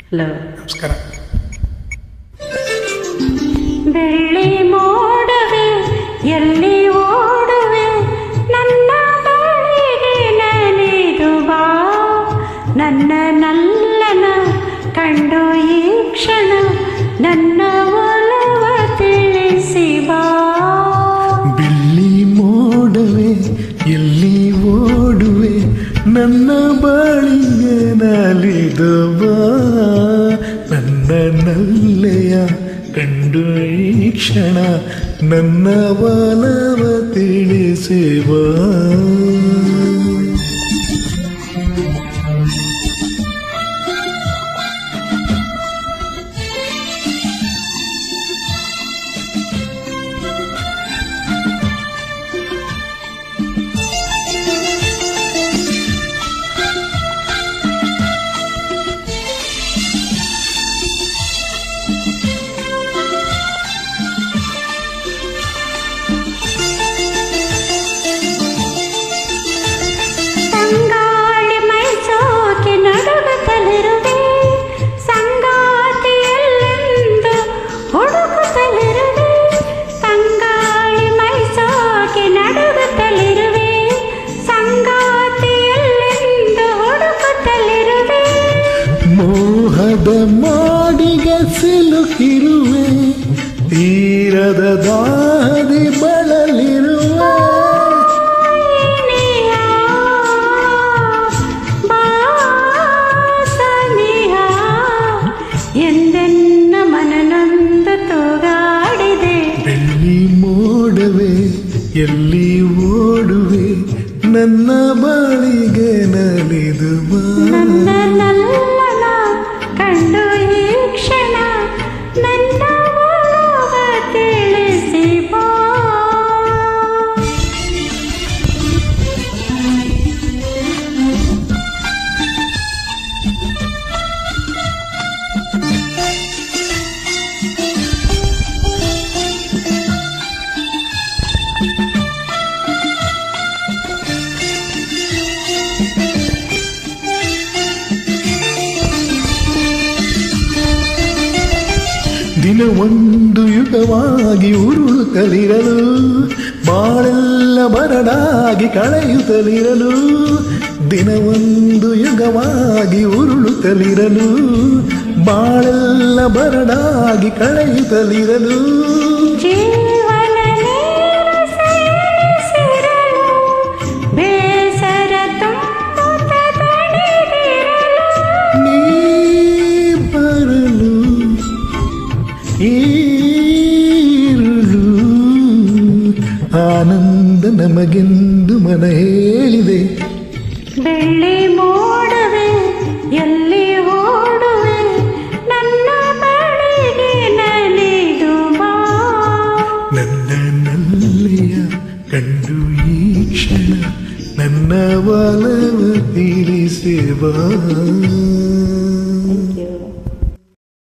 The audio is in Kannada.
ಹಲೋ, ನಮಸ್ಕಾರ. ಬೆಳ್ಳಿ ಮೋಡವೆ ಎಲ್ಲಿ ಓಡುವೆ, ನನ್ನ ಬಳಿಗೆ ನಲಿದು ಬಾ, ನನ್ನ ನಲ್ಲನ ಕಂಡು ಈ ಕ್ಷಣ ನನ್ನ ಒಲವ ತಿಳಿಸಿ ಬಾ. ಬೆಳ್ಳಿ ಮೋಡವೆ ಎಲ್ಲಿ ಓಡುವೆ, ನನ್ನ ಬಳಿಗೆ ನಲಿದು ಬಾ, ನನ್ನ ನಲ್ಲೆಯ ಕಂಡು ಈ ಕ್ಷಣ ನನ್ನ ಒಲವ ತಿಳಿಸಿ ಬಾ. ತಂಗಾಳಿ ಮೈಸೋಕೆ ನಡುಗುತ್ತಲಿರುವೆ, ಸಂಗಾತಿಯಲ್ಲೆಂದು ಹುಡುಕುತ್ತಲಿರುವೆ. ತಂಗಾಳಿ ಮೈಸೋಕೆ ನಡುಗುತ್ತಲಿರುವೆ, ಸಂಗಾತಿಯಲ್ಲೆಂದು ಹುಡುಕುತ್ತಲಿರುವೆ. ಮೋಹದ ಮಾಡಿಗೆ ಸಿಲುಕಿರುವೆ, ತೀರದ ದಾರಿ ಬಳಲಿರುವೆ. ಎಂದೆನ್ನ ಮನನೊಂದು ತೂಗಾಡಿದೆ. ಬೆಳ್ಳಿ ಮೋಡವೆ ಎಲ್ಲಿ ಓಡುವೆ, ನನ್ನ ಬಳಿಗೆ ನಲಿದು ಬಾ, ನನ್ನ ನಲ್ಲನ ಕಂಡು ಈ ಕ್ಷಣ ನನ್ನ ಒಲವ ತಿಳಿಸಿ ಬಾ. ದಿನ ಒಂದು ಯುಗವಾಗಿ ಉರುಳುತ್ತಲಿರಲು, ಬಾಳೆಲ್ಲ ಬರಡಾಗಿ ಕಳೆಯುತ್ತಲಿರಲು. ದಿನ ಒಂದು ಯುಗವಾಗಿ ಉರುಳುತ್ತಲಿರಲು, ಬಾಳೆಲ್ಲ ಬರಡಾಗಿ ಕಳೆಯುತ್ತಲಿರಲು. ಜೀವನ ನೀರ ಸೇರಿಸಿರಲು, ಬೇಸರ ತುಂಬುತ್ತ ತಡೆದಿರಲು. ನೀ ಬರಲು ಈರುಳು ಆನಂದ ನಮಗೆಂದು ಮನ ಹೇಳಿದೆ. ಬೆಳ್ಳಿ ಮೋಡವೆ ಎಲ್ಲಿ ಓಡುವೆ, ನನ್ನ ಬಳಿಗೆ ನಲಿದು ಬಾ, ನನ್ನ ನಲ್ಲೆಯ ಕಂಡು ಈ ಕ್ಷಣ ನನ್ನ ಒಲವ ತಿಳಿಸಿ ಬಾ.